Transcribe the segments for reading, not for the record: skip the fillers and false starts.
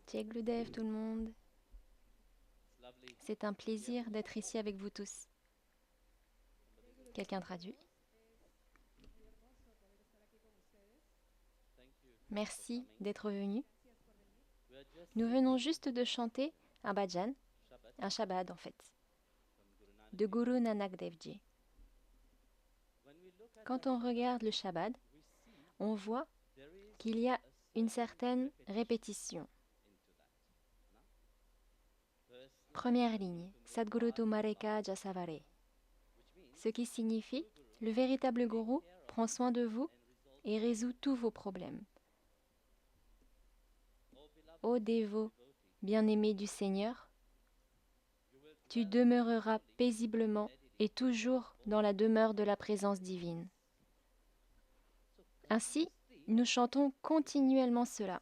Check le dev, tout le monde. C'est un plaisir d'être ici avec vous tous. Quelqu'un traduit? Merci d'être venu. Nous venons juste de chanter un bhajan, un shabad en fait, de Guru Nanak Dev Ji. Quand on regarde le shabad, on voit qu'il y a une certaine répétition. Première ligne, Sadguru Tumareka Jasavare, ce qui signifie le véritable gourou prend soin de vous et résout tous vos problèmes. Ô dévot, bien-aimé du Seigneur, tu demeureras paisiblement et toujours dans la demeure de la présence divine. Ainsi, nous chantons continuellement cela.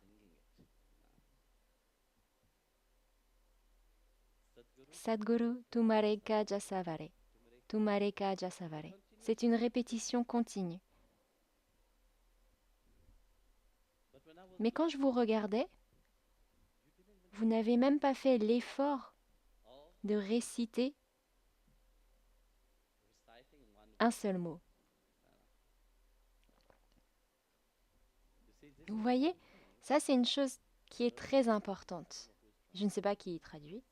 Sadguru Tumareka Jasavare, Tumareka Jasavare. C'est une répétition continue. Mais quand je vous regardais, vous n'avez même pas fait l'effort de réciter un seul mot. Vous voyez, ça c'est une chose qui est très importante. Je ne sais pas qui traduit.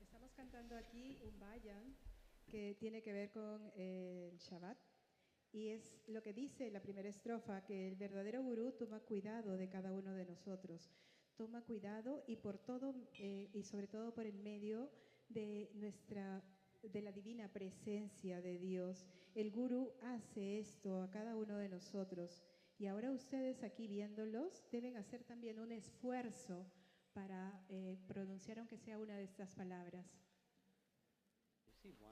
Estamos cantando aquí un vayan que tiene que ver con el Shabbat y es lo que dice la primera estrofa, que el verdadero gurú toma cuidado de cada uno de nosotros, toma cuidado y por todo y sobre todo por el medio de la divina presencia de Dios. El gurú hace esto a cada uno de nosotros y ahora ustedes aquí viéndolos deben hacer también un esfuerzo para pronunciar aunque sea una de estas palabras.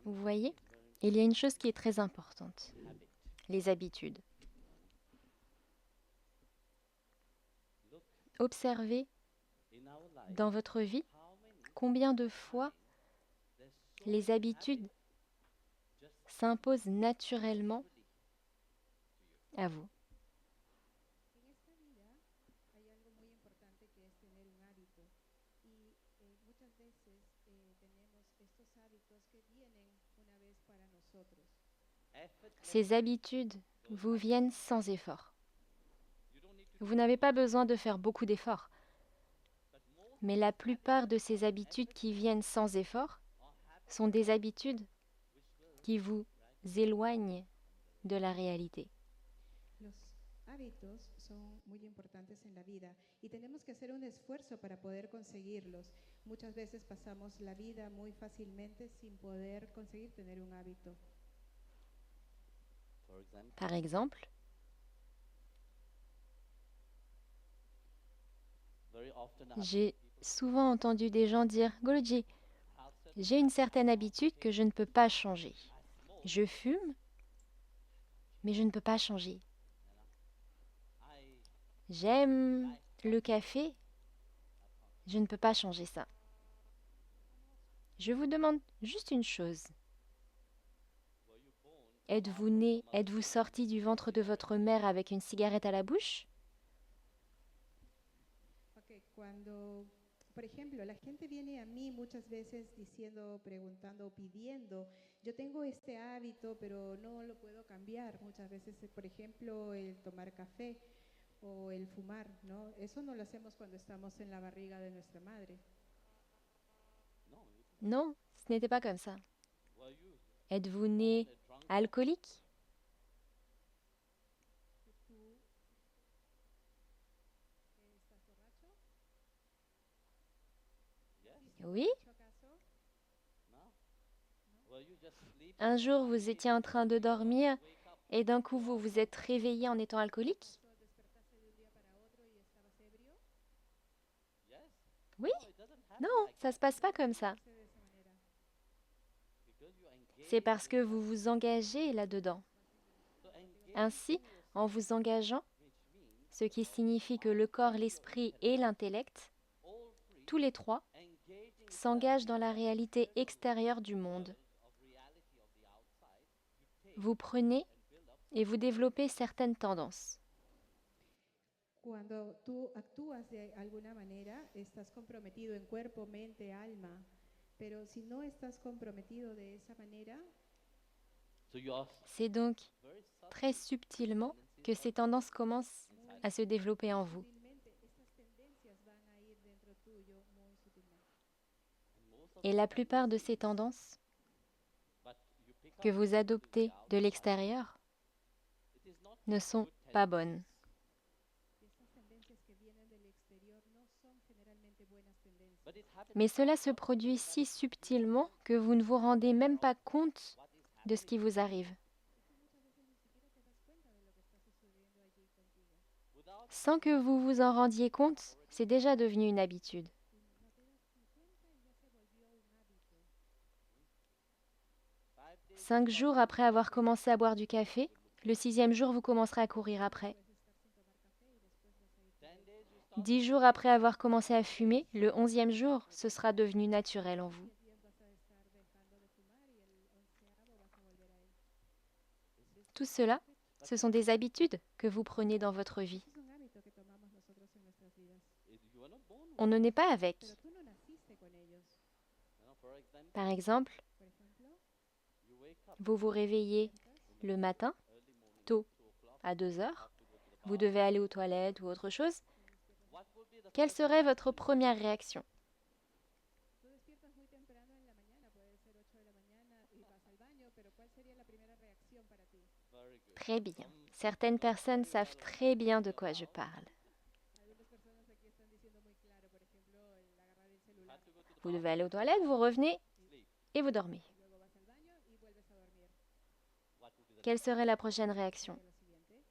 Vous voyez, il y a une chose qui est très importante, les habitudes. Observez dans votre vie combien de fois les habitudes s'imposent naturellement à vous. En esta vida hay algo muy importante que es tener un hábito y muchas veces tenemos estos hábitos que vienen una vez para nosotros. Ces habitudes vous viennent sans effort. Vous n'avez pas besoin de faire beaucoup d'efforts. Mais la plupart de ces habitudes qui viennent sans effort sont des habitudes qui vous éloignent de la réalité. Los hábitos son muy importantes en la vida y tenemos que hacer un esfuerzo para poder conseguirlos. Muchas veces pasamos la vida muy fácilmente sin poder conseguir tener un hábito. Par exemple, j'ai souvent entendu des gens dire « Guruji, j'ai une certaine habitude que je ne peux pas changer. Je fume, mais je ne peux pas changer. J'aime le café, je ne peux pas changer ça. » Je vous demande juste une chose. Êtes-vous né, êtes-vous sorti du ventre de votre mère avec une cigarette à la bouche? Okay, cuando, por ejemplo, la gente viene a mí muchas veces diciendo, preguntando, pidiendo, yo tengo este hábito, pero no lo puedo cambiar. Muchas veces, por ejemplo, el tomar café o el fumar, ¿no? Eso no lo hacemos cuando estamos en la barriga de nuestra madre. Non, ce n'était pas comme ça. Êtes-vous né alcoolique? ¿Tú estás borracho? Oui. ¿Borracho acaso? Un jour, vous étiez en train de dormir et d'un coup, vous vous êtes réveillé en étant alcoolique? ¿Acaso despertaste de un día para otro y estabas ebrio? Oui. Non, ça se passe pas comme ça. Sucede de esa manera. C'est parce que vous vous engagez là-dedans. Ainsi, en vous engageant, ce qui signifie que le corps, l'esprit et l'intellect, tous les trois, s'engagent dans la réalité extérieure du monde. Vous prenez et vous développez certaines tendances. Cuando tú actúas de alguna manera, estás comprometido en cuerpo, mente, alma. Pero si no estás comprometido de esa manera, C'est donc très subtilement que ces tendances commencent à se développer en vous. sutilmente estas tendencias van a ir dentro tuyo muy sutilmente. Et la plupart de ces tendances que vous adoptez de l'extérieur ne sont pas bonnes. Y estas tendencias que vienen del exterior no son generalmente buenas tendencias. Mais cela se produit si subtilement que vous ne vous rendez même pas compte de ce qui vous arrive. Tú muchas veces ni siquiera te das cuenta de lo que está sucediendo allí contigo. Sans que vous vous en rendiez compte, c'est déjà devenu une habitude. Y no te das ni cuenta y ya se volvió un hábito. 5 jours après avoir commencé à boire du café, le 6e jour, vous commencerez à courir après. Puedes estar sin tomar café y después vas a ir corriendo. 10 jours après avoir commencé à fumer, le 11e jour, ce sera devenu naturel en vous. 10 días vas a estar dejando de fumar y el 11º vas a volver a él. Tout cela, ce sont des habitudes que vous prenez dans votre vie. Ese es un hábito que tomamos nosotros en nuestras vidas. On ne naît pas avec. Pero tú no naciste con ellos. Par exemple, Por ejemplo, vous vous réveillez le matin, tôt, à 2 heures. Vous devez aller aux toilettes ou autre chose. Quelle serait votre première réaction? tú despiertas muy temprano en la mañana, puede ser 8 de la mañana y vas al baño, pero ¿cuál sería la primera reacción para ti? Très bien. Certaines personnes savent très bien de quoi je parle. Algunas personas aquí están diciendo muy claro, por ejemplo, el agarrar el celular. Vous devez aller aux toilettes, vous revenez et vous dormez. Luego vas al baño y vuelves a dormir. Quelle serait la prochaine réaction? Sería lo siguiente.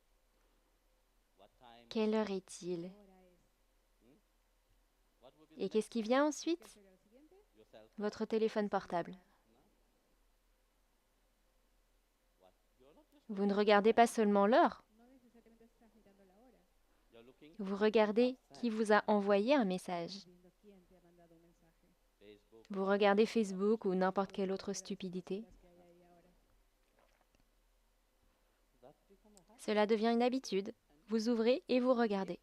Quelle heure est-il? ¿Qué hora es? Et qu'est-ce qui vient ¿Qué ensuite? sería lo siguiente? Votre téléphone portable. Vous ne regardez pas seulement l'heure, No necesariamente estás mirando la hora, vous regardez qui vous a envoyé un message. viendo quién te ha mandado un mensaje. Vous regardez Facebook ou n'importe quelle autre stupidité. Las que hay ahí ahora. Cela devient une habitude. Vous ouvrez et vous regardez.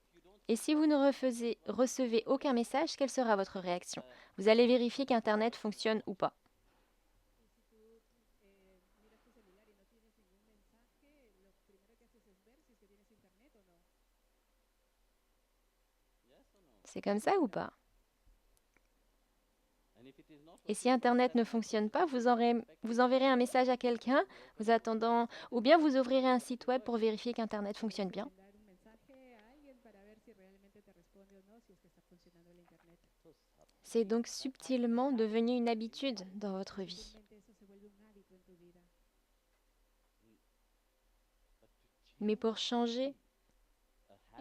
Et si vous ne recevez aucun message, quelle sera votre réaction? Vous allez vérifier qu'Internet fonctionne ou pas. Y si tú miras tu celular y no tienes ningún mensaje, lo primero que haces es ver si es que tienes internet o no. C'est comme ça ou pas? Et si Internet ne fonctionne pas, vous enverrez un message à quelqu'un, vous attendant, ou bien vous ouvrirez un site web pour vérifier qu'Internet fonctionne bien. Mandar un mensaje a alguien para ver si realmente te responde o no, si es que está funcionando el internet. C'est donc subtilement devenu une habitude dans votre vie. Sutilmente eso se vuelve un hábito en tu vida. Mais pour changer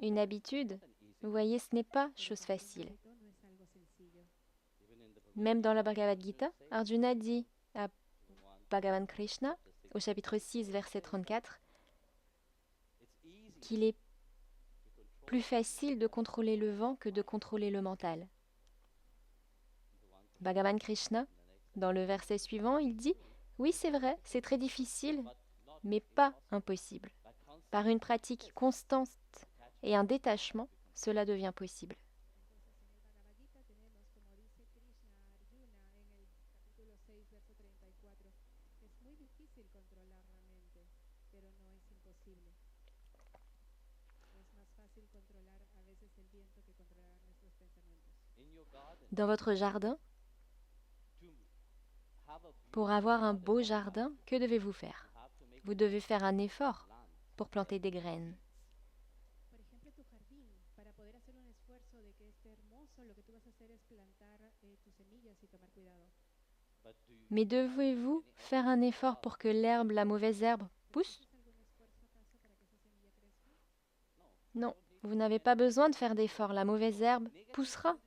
une habitude, vous voyez, ce n'est pas chose Un facile. hábito no es algo sencillo. Même dans la Bhagavad Gita, Arjuna dit à Bhagavan Krishna, au chapitre 6, verset 34, qu'il est plus facile de contrôler le vent que de contrôler le mental. Bhagavan Krishna, dans le verset suivant, il dit « Oui, c'est vrai, c'est très difficile, mais pas impossible. Par une pratique constante et un détachement, cela devient possible. » Entonces en el Bhagavad Gita tenemos, como dice Krishna a Arjuna en el capítulo 6, verso 34, es muy difícil controlar la mente, pero no es imposible. Es más fácil controlar a veces el viento que controlar nuestros pensamientos. Dans votre jardin, pour avoir un beau jardin, que devez-vous faire? Vous devez faire un effort pour planter des graines. Por ejemplo, tu jardín, para poder hacer un esfuerzo de que esté hermoso, lo que tú vas a hacer es plantar tus semillas y tomar cuidado. Mais devez-vous faire un effort pour que l'herbe, la mauvaise herbe, pousse? ¿Haces algún esfuerzo acaso para que esa semilla crezca? Non, vous n'avez pas besoin de faire d'efforts, la mauvaise herbe poussera.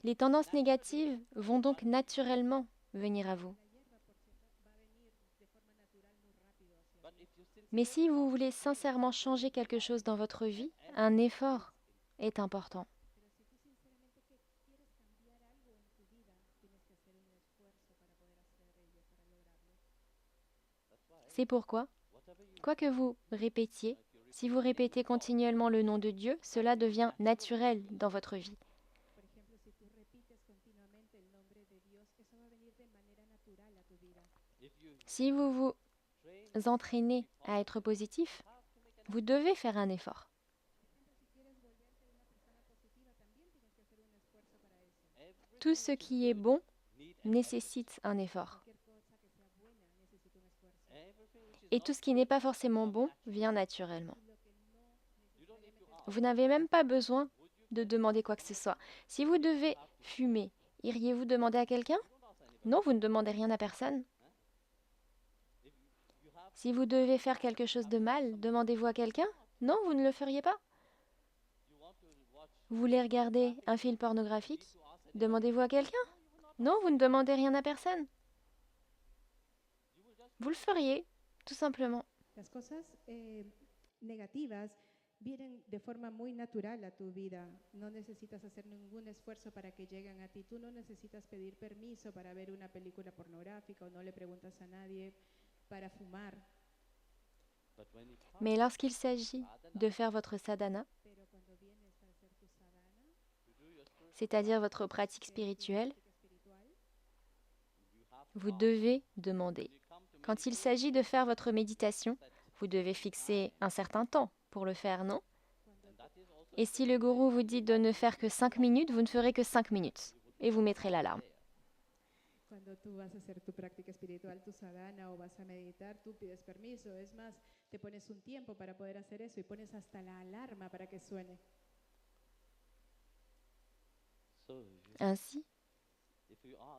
Les tendances négatives vont donc naturellement venir à vous. La hierba, por cierto, va a venir de forma natural muy rápido hacia ti. Mais si vous voulez sincèrement changer quelque chose dans votre vie, un effort est important. Pero si tú sinceramente quieres cambiar algo en tu vida, tienes que hacer un esfuerzo para poder hacer ello, para lograrlo. C'est pourquoi, quoi que vous répétiez, Si vous répétez continuellement le nom de Dieu, cela devient naturel dans votre vie. Por ejemplo, si tú repites continuamente el nombre de Dios, eso va a venir de manera natural a tu vida. Si vous vous entraînez à être positif, vous devez faire un effort. Por ejemplo, si quieres volverte una persona positiva, también tienes que hacer un esfuerzo para eso. Tout ce qui est bon nécessite un effort. Cualquier cosa que sea buena necesita un esfuerzo. Et tout ce qui n'est pas forcément bon vient naturellement. Y lo que no necesariamente es Vous n'avez même pas besoin de demander quoi que ce soit. Si vous devez fumer, iriez-vous demander à quelqu'un? Non, vous ne demandez rien à personne. Si vous devez faire quelque chose de mal, demandez-vous à quelqu'un? Non, vous ne le feriez pas. Vous voulez regarder un film pornographique? Demandez-vous à quelqu'un? Non, vous ne demandez rien à personne. Vous le feriez, tout simplement. Las cosas negativas vienen de forma muy natural a tu vida. No necesitas hacer ningún esfuerzo para que lleguen a ti. Tú no necesitas pedir permiso para ver una película pornográfica o no le preguntas a nadie para fumar. Mais lorsqu'il s'agit de faire votre sadhana, Pero cuando vienes para hacer tu sadhana, c'est-à-dire votre pratique spirituelle, práctica espiritual, vous devez demander. Quand il s'agit de faire votre méditation, vous devez fixer un certain temps pour le faire, non? Et si le gourou vous dit de ne faire que 5 minutes, vous ne ferez que 5 minutes. Et vous mettrez l'alarme. cuando tú vas a hacer tu práctica espiritual, tu sadhana o vas a meditar, tú pides permiso. Es más, te pones un tiempo para poder hacer eso y pones hasta la alarma para que suene. Ainsi,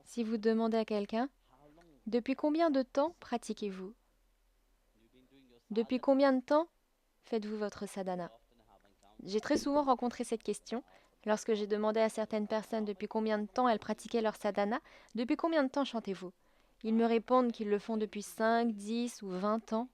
si vous demandez à quelqu'un, depuis combien de temps pratiquez-vous? Depuis combien de temps faites-vous votre sadhana? J'ai très souvent rencontré cette question lorsque j'ai demandé à certaines personnes depuis combien de temps elles pratiquaient leur sadhana. Depuis combien de temps chantez-vous? Ils me répondent qu'ils le font depuis 5, 10 ou 20 ans.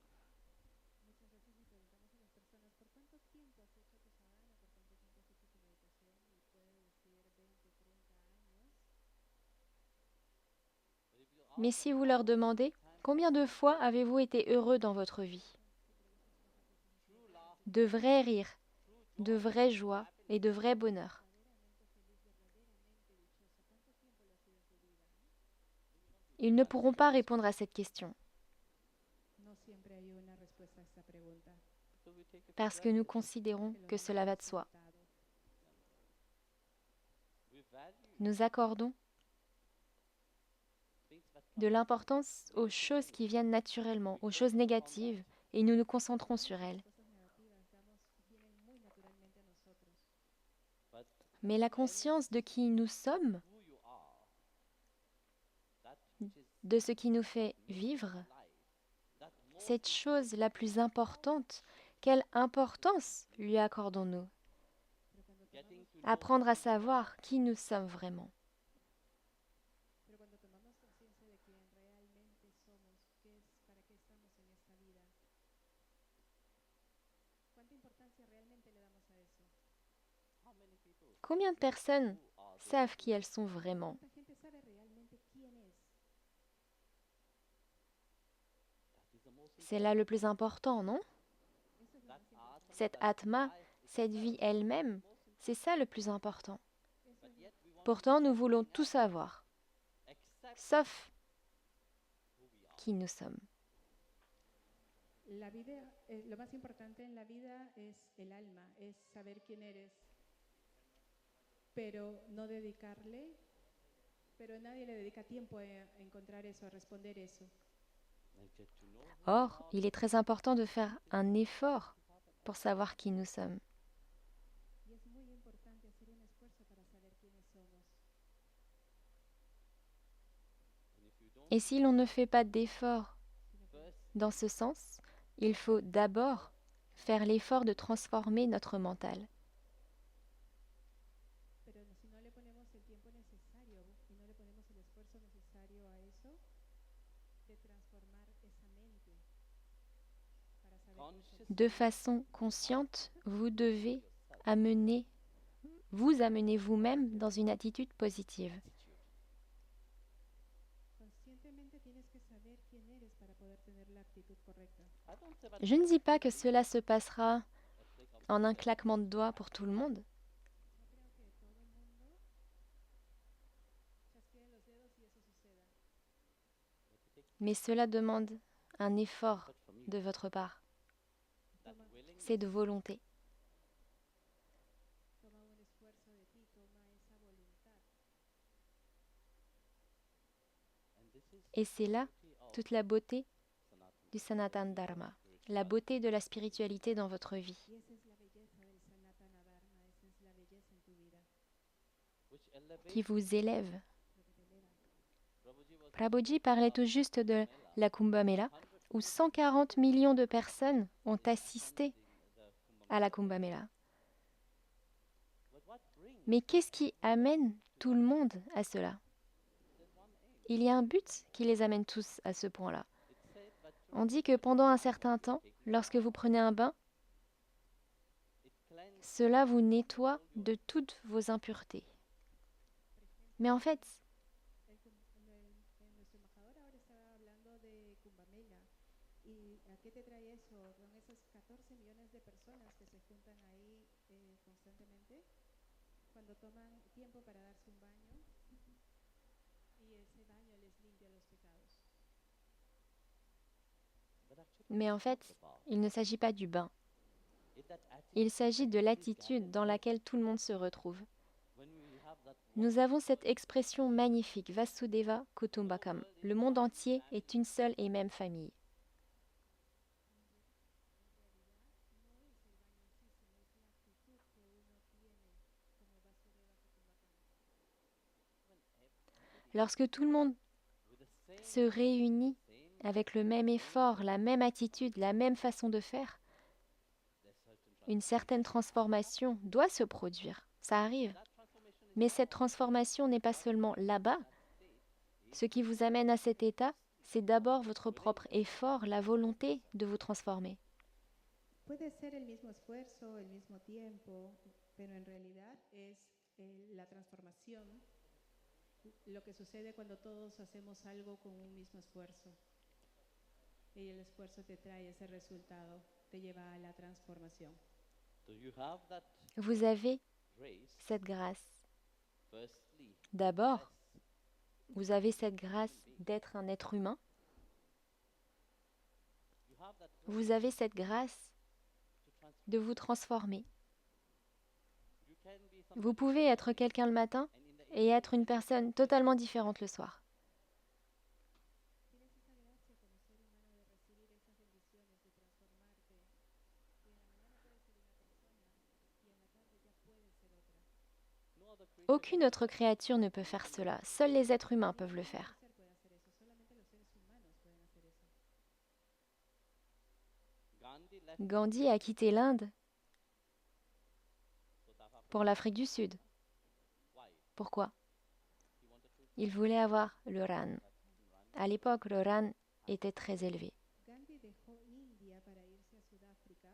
Mais si vous leur demandez, combien de fois avez-vous été heureux dans votre vie? De vrais rires, de vraie joie et de vrai bonheur. Ils ne pourront pas répondre à cette question No siempre hay una respuesta a esta pregunta. parce que nous considérons que cela va de soi. Nous accordons de l'importance aux choses qui viennent naturellement, aux choses négatives, et nous nous concentrons sur elles. Mais la conscience de qui nous sommes, de ce qui nous fait vivre, cette chose la plus importante, quelle importance lui accordons-nous? Apprendre à savoir qui nous sommes vraiment. Pero cuando tomamos conciencia de quién realmente somos, qué es, para qué estamos en esta vida, ¿cuánta importancia realmente le damos a eso? Combien de personnes savent qui elles sont vraiment? ¿Cuánta gente sabe realmente quién es? C'est là le plus important, non? Eso es lo más importante. Cette atma, cette vie elle-même, c'est ça le plus important. Eso es lo- Pourtant, nous voulons tout savoir, sauf qui nous sommes. La vida, lo más importante en la vida es el alma, es saber quién eres, pero no dedicarle, pero nadie le dedica tiempo a encontrar eso, a responder eso. Or, il est très important de faire un effort pour savoir qui nous sommes. Y es muy importante hacer un esfuerzo para saber quiénes somos. Et si l'on ne fait pas d'effort dans ce sens, il faut d'abord faire l'effort de transformer notre mental. Pero si no le ponemos el tiempo necesario y no le ponemos el esfuerzo necesario a eso, de transformar esa mente para saber quién somos. De façon consciente, vous devez vous amener vous-même dans une attitude positive. Conscientemente tienes que saber quién eres para poder tener la actitud correcta. Je ne dis pas que cela se passera en un claquement de doigts pour tout le monde. No creo que todo el mundo chasquee los dedos y eso suceda. Mais cela demande un effort de votre part. Toma, C'est de volonté. toma un esfuerzo de ti, toma esa voluntad. Et c'est là toute la beauté du Sanatana Dharma, la beauté de la spiritualité dans votre vie, Y esa es la belleza del Sanatana Dharma, esa es la belleza en tu vida, qui vous élève. lo que te eleva. Prabhuji parlait tout juste de la Kumbh Mela, où 140 millions de personnes ont assisté à la Kumbh Mela. Mais qu'est-ce qui amène tout le monde à cela? Il y a un but qui les amène tous à ce point-là. On dit que pendant un certain temps, lorsque vous prenez un bain, cela vous nettoie de toutes vos impuretés. Mais en fait, Nuestro embajador ahora estaba hablando de Kumbamela. ¿Y a qué te trae eso? Son esas 14 millones de personas que se juntan ahí constantemente cuando toman tiempo para darse un baño y ese baño les limpia los pecados. mais en fait, il ne s'agit pas du bain. Il s'agit de l'attitude dans laquelle tout le monde se retrouve. Nous avons cette expression magnifique, Vasudeva Kutumbakam. Le monde entier est une seule et même famille. En realidad no es el baño en sí, sino es la actitud que uno tiene como Vasudeva Kutumbakam. Lorsque tout le monde se réunit avec le même effort, la même attitude, la même façon de faire, une certaine transformation doit se produire. Ça arrive. Mais cette transformation n'est pas seulement là-bas. Ce qui vous amène à cet état, c'est d'abord votre propre effort, la volonté de vous transformer. Puede ser el mismo esfuerzo, el mismo tiempo, pero en realidad es la transformación, lo que sucede cuando todos hacemos algo con un mismo esfuerzo. Y el esfuerzo te trae ese resultado, te lleva a la transformación. Vous avez cette grâce. D'abord, vous avez cette grâce d'être un être humain. Vous avez cette grâce de vous transformer. Vous pouvez être quelqu'un le matin et être une personne totalement différente le soir. Tienes esa gracia como ser humano de recibir esas bendiciones, de transformarte. Y en la mañana puedes ser una persona y en la tarde ya puedes ser otra. Aucune autre créature ne peut faire cela. Seuls les êtres humains peuvent le Ningún faire. otro ser puede hacer eso, solamente los seres humanos pueden hacer eso. Gandhi a quitté l'Inde pour l'Afrique du Sud. Pourquoi? Il voulait avoir le RAN. À l'époque, le RAN était très élevé. Gandhi dejó India para irse a Sudáfrica.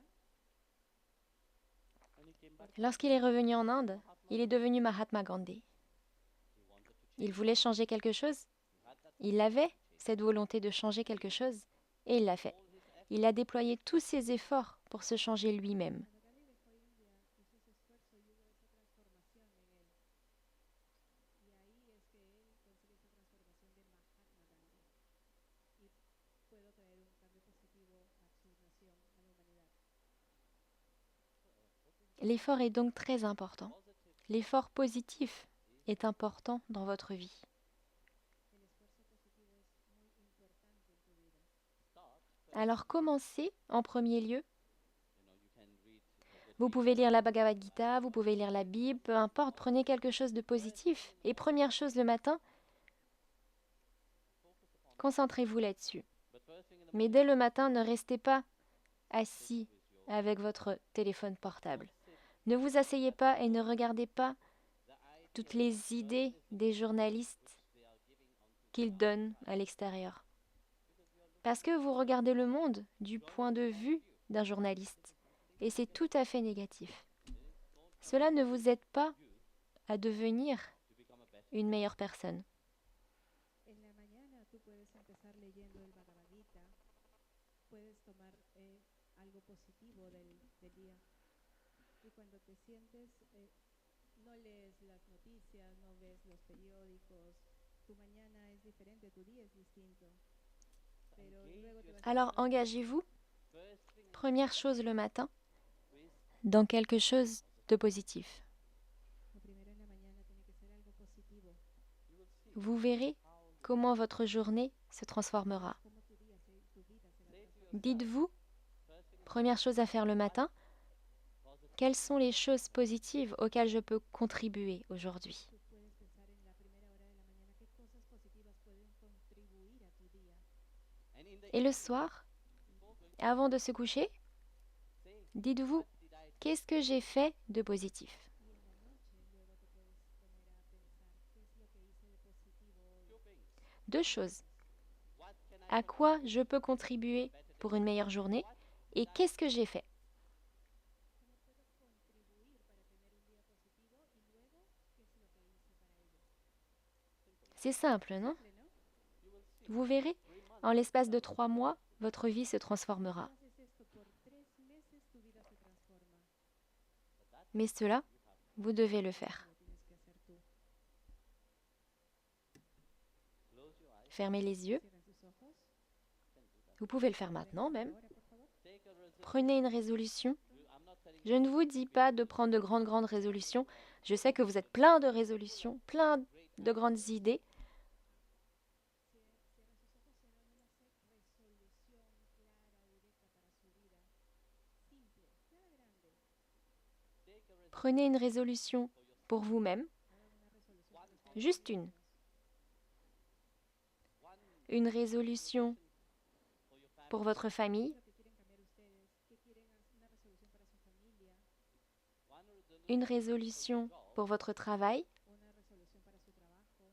Lorsqu'il est revenu en Inde, il est devenu Mahatma Gandhi. Il voulait changer quelque chose. Il avait cette volonté de changer quelque chose et il l'a fait. Il a déployé tous ses efforts pour se changer lui-même. Cuando Gandhi dejó India, hizo ese esfuerzo y hubo esa transformación en él. Y ahí es que él consigue esa transformación de Mahatma Gandhi. Y puedo traer un cambio positivo a su nación, a la humanidad. L'effort est donc très important. L'effort positif est important dans votre vie. El esfuerzo positivo es muy importante en tu vida. Alors commencez en premier lieu. Vous pouvez lire la Bhagavad Gita, vous pouvez lire la Bible, peu importe, prenez quelque chose de positif. Et première chose le matin, concentrez-vous là-dessus. Mais dès le matin, ne restez pas assis avec votre téléphone portable. Ne vous asseyez pas et ne regardez pas toutes les idées des journalistes qu'ils donnent à l'extérieur. Parce que vous regardez le monde du point de vue d'un journaliste. Et c'est tout à fait négatif. Cela ne vous aide pas à devenir une meilleure personne. En la mañana tú puedes empezar leyendo el Bhagavad Gita, puedes tomar algo positivo del día. cuando te sientes, no lees las noticias, no ves los periódicos, tu mañana es diferente, tu día es distinto, pero luego te vas a Alors levantar engagez-vous, première chose le matin, dans quelque chose de positif. lo primero en la mañana tiene que ser algo positivo. Vous verrez comment votre journée se transformera. Cómo tu día, tu vida se va a transformar. Dites-vous, première chose à faire le matin, quelles sont les choses positives auxquelles je peux contribuer aujourd'hui? Tú puedes pensar en la primera hora de la mañana qué cosas positivas pueden contribuir a tu día. Et le soir, avant de se coucher, dites-vous, qu'est-ce que j'ai fait de positif? Y en la noche luego te puedes poner a pensar qué es lo que hice de positivo hoy. Deux choses. À quoi je peux contribuer pour une meilleure journée et qu'est-ce que j'ai fait? ¿Cómo puedo contribuir para tener un día positivo? Y luego, ¿qué es lo que hice para ello? C'est simple, non? Simple, ¿no? Vous verrez, en l'espace de 3 mois, votre vie se transformera. Tú haces esto por 3 meses, tu vida se transforma. Mais cela, vous devez le faire. Lo tienes que hacer tú. Fermez les yeux. Cierra tus ojos. Vous pouvez le faire maintenant même. Ahora, por favor. Prenez une résolution. Je ne vous dis pas de prendre de grandes résolutions. Je sais que vous êtes plein de résolutions, plein de grandes idées. Cierra sus ojos, cierra una resolución clara, directa para su vida. Simple, nada grande. Prenez une résolution pour vous-même, Haga una resolución para ustedes juste une. mismos. Une résolution pour votre famille, Lo que quieren cambiar ustedes, qué quieren una resolución para su familia, une résolution pour votre travail una resolución para su trabajo,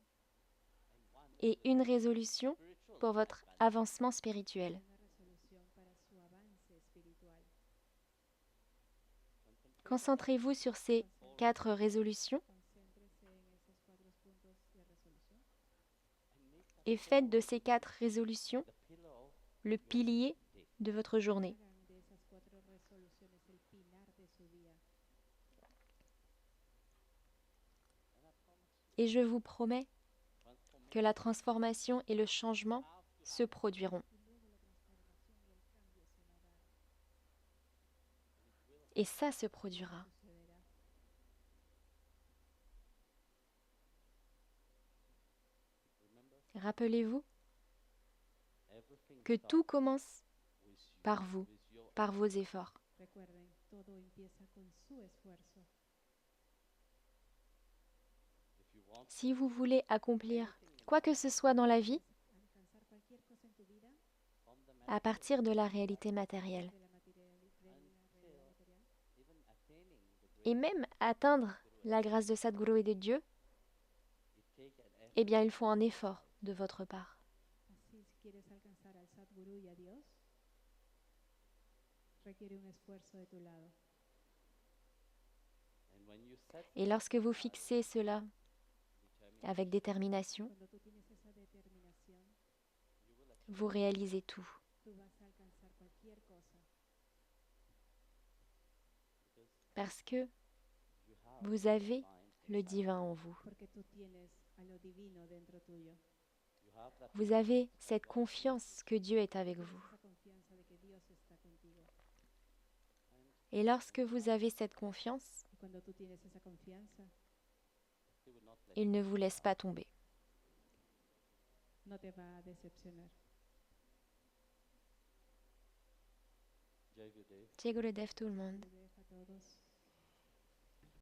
et une résolution pour votre avancement spirituel. una resolución para su avance espiritual. Concentrez-vous sur ces 4 résolutions Concéntrese en esos 4 puntos de resolución et faites de ces 4 résolutions le pilier de votre journée. hagan de esas 4 resoluciones el pilar de su día. Et je vous promets que la transformation et le changement se produiront. Y luego la transformación y el cambio se va a dar, Et ça se produira. sucederá. Rappelez-vous que tout commence par vous, par vos efforts. Recuerden, todo empieza con su esfuerzo. Si vous voulez accomplir quoi que ce soit dans la vie, Alcanzar cualquier cosa en tu vida à partir de la réalité matérielle, de la realidad material, et même atteindre la grâce de Sadhguru et de Dieu, eh bien il faut un effort de votre part. así si quieres alcanzar al Sadhguru y a Dios, requiere un esfuerzo de tu lado. Et lorsque vous fixez cela avec détermination, Cuando tú tienes esa determinación, vous réalisez tout. tú vas a alcanzar cualquier cosa, Parce que vous avez le divin en vous. porque tú tienes a lo divino dentro tuyo. Vous avez cette confiance que Dieu est avec vous. Esa confianza de que Dios está contigo. Et lorsque vous avez cette confiance, Y cuando tú tienes esa confianza, il ne vous laisse pas tomber. no te va a decepcionar. Jai Gurudev tout le monde. Gurudev a todos.